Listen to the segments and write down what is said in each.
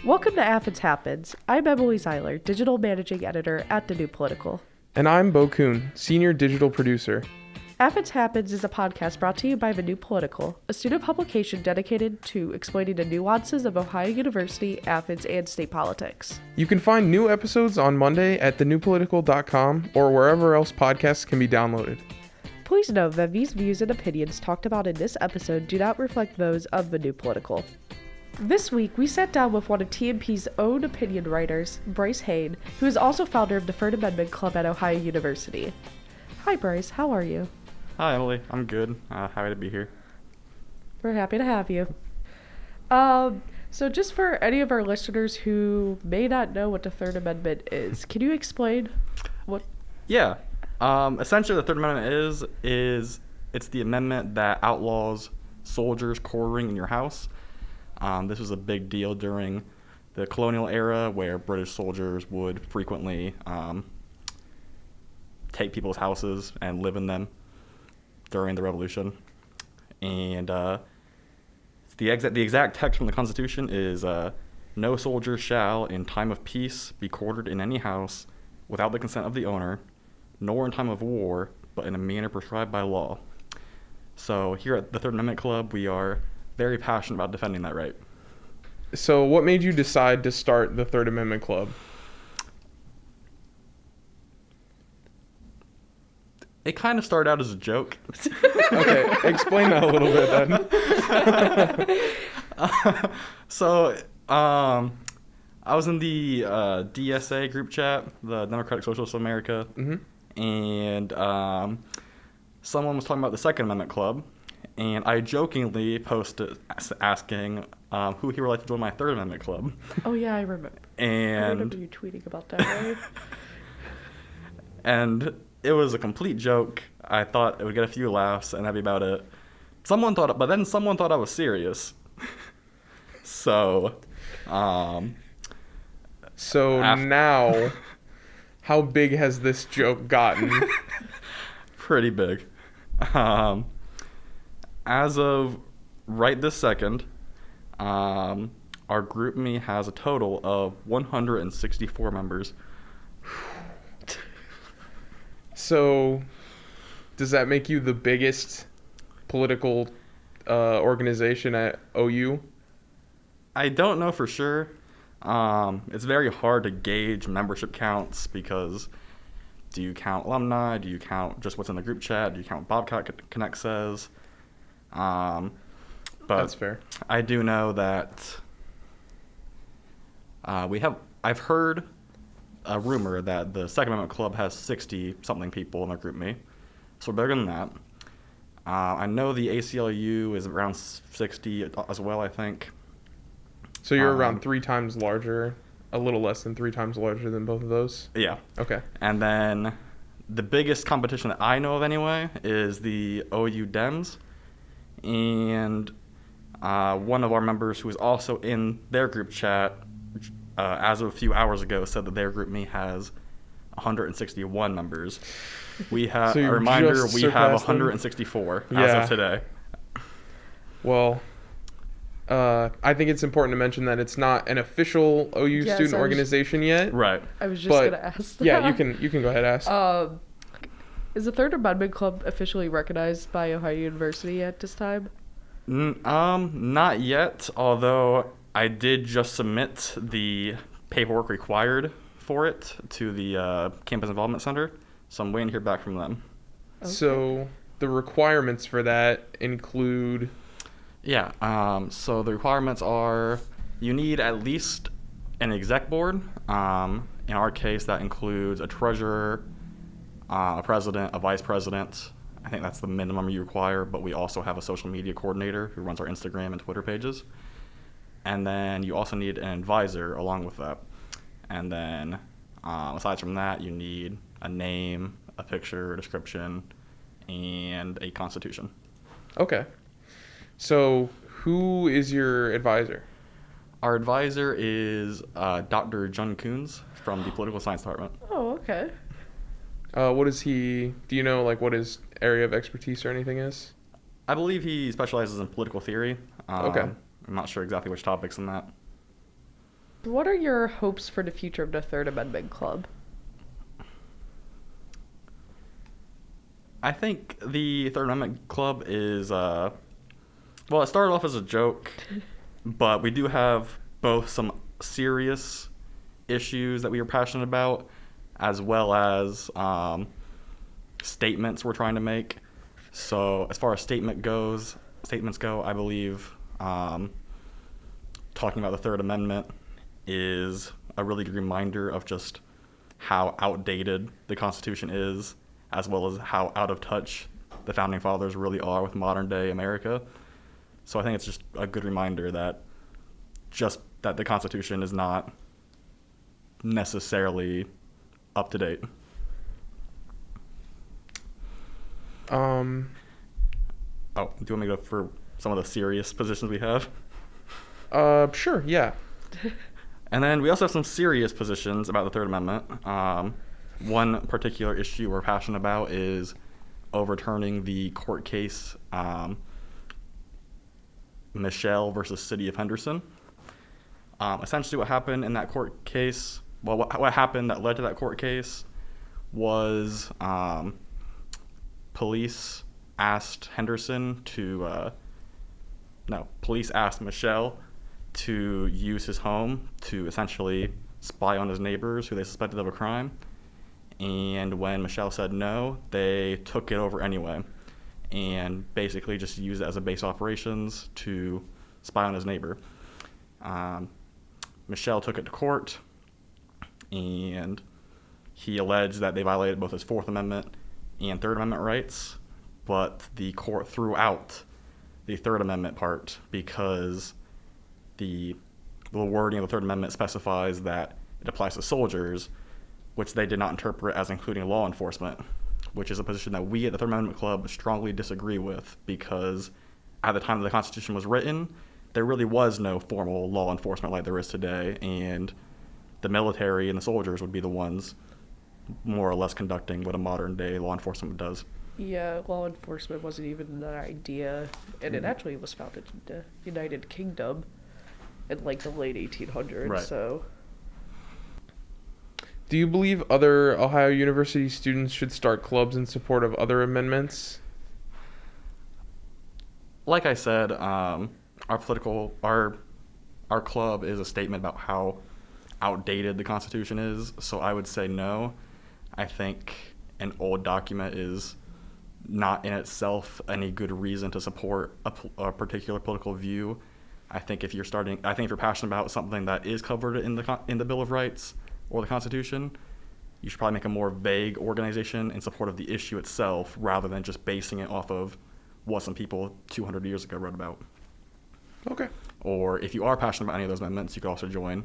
Welcome to Athens Happens. I'm Emily Zeiler, Digital Managing Editor at The New Political. And I'm Kuhn, Senior Digital Producer. Athens Happens is a podcast brought to you by The New Political, a student publication dedicated to explaining the nuances of Ohio University, Athens, and state politics. You can find new episodes on Monday at thenewpolitical.com or wherever else podcasts can be downloaded. Please note that these views and opinions talked about in this episode do not reflect those of The New Political. This week, we sat down with one of TMP's own opinion writers, Bryce Hoehn, who is also founder of the Third Amendment Club at Ohio University. Hi, Bryce. How are you? Hi, Emily. I'm good. Happy to be here. We're happy to have you. So just for any of our listeners who may not know what the Third Amendment is, can you explain what? Yeah. Essentially, the Third Amendment is it's the amendment that outlaws soldiers quartering in your house. This was a big deal during the colonial era, where British soldiers would frequently take people's houses and live in them during the Revolution. And the exact text from the Constitution is, no soldier shall, in time of peace, be quartered in any house without the consent of the owner, nor in time of war, but in a manner prescribed by law. So here at the Third Amendment Club, we are very passionate about defending that right. So what made you decide to start the Third Amendment Club? It kind of started out as a joke. Okay, explain that a little bit then. So I was in the DSA group chat, the Democratic Socialists of America, and someone was talking about the Second Amendment Club, and I jokingly posted asking who he would like to join my Third Amendment Club. Oh yeah, I remember. And I remember you tweeting about that, right? And it was a complete joke. I thought it would get a few laughs, and that'd be about it. But then someone thought I was serious. So Now, how big has this joke gotten? Pretty big. As of right this second, our GroupMe has a total of 164 members. So, does that make you the biggest political organization at OU? I don't know for sure. It's very hard to gauge membership counts because do you count alumni? Do you count just what's in the group chat? Do you count what Bobcat Connect says? But That's fair. I do know that I've heard a rumor that the Second Amendment Club has 60-something people in their GroupMe. So we're bigger than that. I know the ACLU is around 60 as well, I think. So you're around 3 times larger, a little less than 3 times larger than both of those? Yeah. Okay. And then the biggest competition that I know of anyway is the OU Dems. And one of our members who is also in their group chat, as of a few hours ago, said that their GroupMe has 161 members. We have So a reminder, we have surpassed them? 164 as of today. Well, I think it's important to mention that it's not an official OU student organization yet. Right. I was just going to ask that. Yeah, you can go ahead and ask. Is the Third Amendment Club officially recognized by Ohio University at this time? Not yet, although I did just submit the paperwork required for it to the Campus Involvement Center, so I'm waiting to hear back from them. Okay. So the requirements for that include... Yeah, so the requirements are you need at least an exec board. In our case, that includes a treasurer, a president, a vice president. I think that's the minimum you require, but we also have a social media coordinator who runs our Instagram and Twitter pages. And then you also need an advisor along with that. And then aside from that, you need a name, a picture, a description, and a constitution. Okay. So who is your advisor? Our advisor is Dr. John Kuhn from the Political Science Department. Oh, okay. What is he? Do you know what his area of expertise or anything is? I believe he specializes in political theory. Okay. I'm not sure exactly which topics in that. What are your hopes for the future of the Third Amendment Club? I think the Third Amendment Club is, well, it started off as a joke, but we do have both some serious issues that we are passionate about, as well as statements we're trying to make. So as far as statements go, I believe talking about the Third Amendment is a really good reminder of just how outdated the Constitution is, as well as how out of touch the Founding Fathers really are with modern day America. So I think it's just a good reminder that the Constitution is not necessarily up to date. Oh, do you want me to go for some of the serious positions we have? Sure, yeah. And then we also have some serious positions about the Third Amendment. One particular issue we're passionate about is overturning the court case Michelle versus City of Henderson. Essentially what happened in that court case, well, what happened that led to that court case was police asked Michelle to use his home to essentially spy on his neighbors who they suspected of a crime. And when Michelle said no, they took it over anyway and basically just used it as a base operations to spy on his neighbor. Michelle took it to court, and he alleged that they violated both his Fourth Amendment and Third Amendment rights, but the court threw out the Third Amendment part because the wording of the Third Amendment specifies that it applies to soldiers, which they did not interpret as including law enforcement, which is a position that we at the Third Amendment Club strongly disagree with, because at the time the Constitution was written, there really was no formal law enforcement like there is today, and the military and the soldiers would be the ones more or less conducting what a modern day law enforcement does. Yeah, law enforcement wasn't even an idea, and it actually was founded in the United Kingdom in like the late 1800s, right. So... Do you believe other Ohio University students should start clubs in support of other amendments? Like I said, our club is a statement about how outdated the Constitution is, so I would say no. I think an old document is not in itself any good reason to support a particular political view. I think if you're passionate about something that is covered in the Bill of Rights or the Constitution, you should probably make a more vague organization in support of the issue itself, rather than just basing it off of what some people 200 years ago wrote about. Okay. Or if you are passionate about any of those amendments, you could also join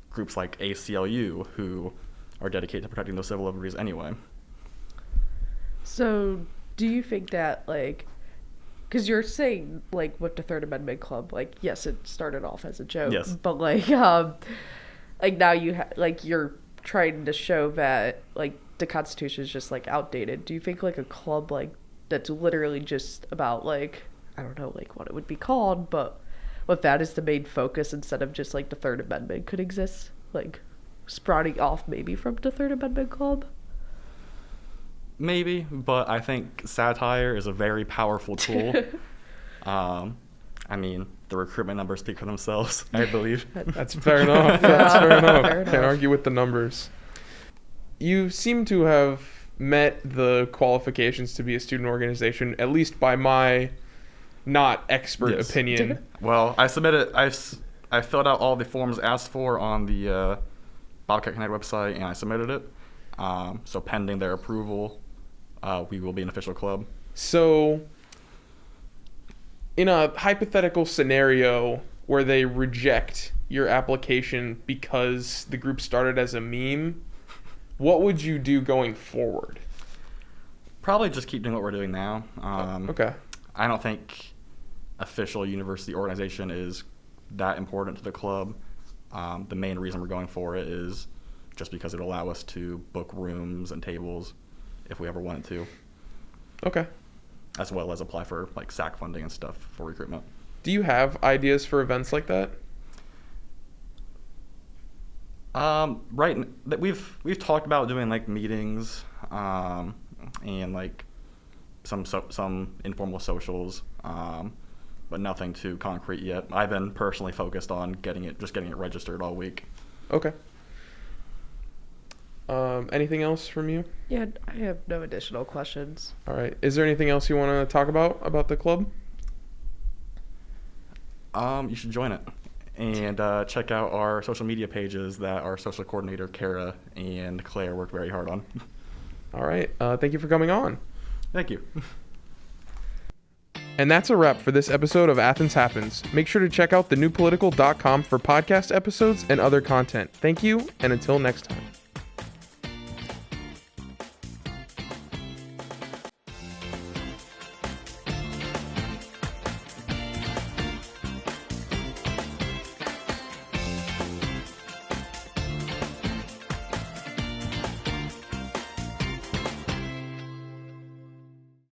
groups like ACLU, who are dedicated to protecting those civil liberties anyway. So, do you think that, like, because you're saying, like, with the Third Amendment Club, like, yes, it started off as a joke, yes, but, like now you're trying to show that, like, the Constitution is just, like, outdated. Do you think, like, a club, like, that's literally just about, like, I don't know, like, what it would be called, but with that as the main focus instead of just, like, the Third Amendment could exist? Like, sprouting off maybe from the Third Amendment Club? Maybe, but I think satire is a very powerful tool. I mean, the recruitment numbers speak for themselves, I believe. That's fair enough. That's fair enough. Can't argue with the numbers. You seem to have met the qualifications to be a student organization, at least by my not expert opinion. Well, I filled out all the forms asked for on the Bobcat Connect website, and I submitted it. So pending their approval, we will be an official club. So, in a hypothetical scenario where they reject your application because the group started as a meme, what would you do going forward? Probably just keep doing what we're doing now. Okay. I don't think official university organization is that important to the club. The main reason we're going for it is just because it'll allow us to book rooms and tables if we ever wanted to. Okay. As well as apply for like SAC funding and stuff for recruitment. Do you have ideas for events like that? We've talked about doing like meetings, and like some informal socials, but nothing too concrete yet. I've been personally focused on getting it registered all week. Okay. Anything else from you? Yeah, I have no additional questions. All right. Is there anything else you want to talk about the club? You should join it and check out our social media pages that our social coordinator Kara and Claire work very hard on. All right. Thank you for coming on. Thank you. And that's a wrap for this episode of Athens Happens. Make sure to check out thenewpolitical.com for podcast episodes and other content. Thank you, and until next time.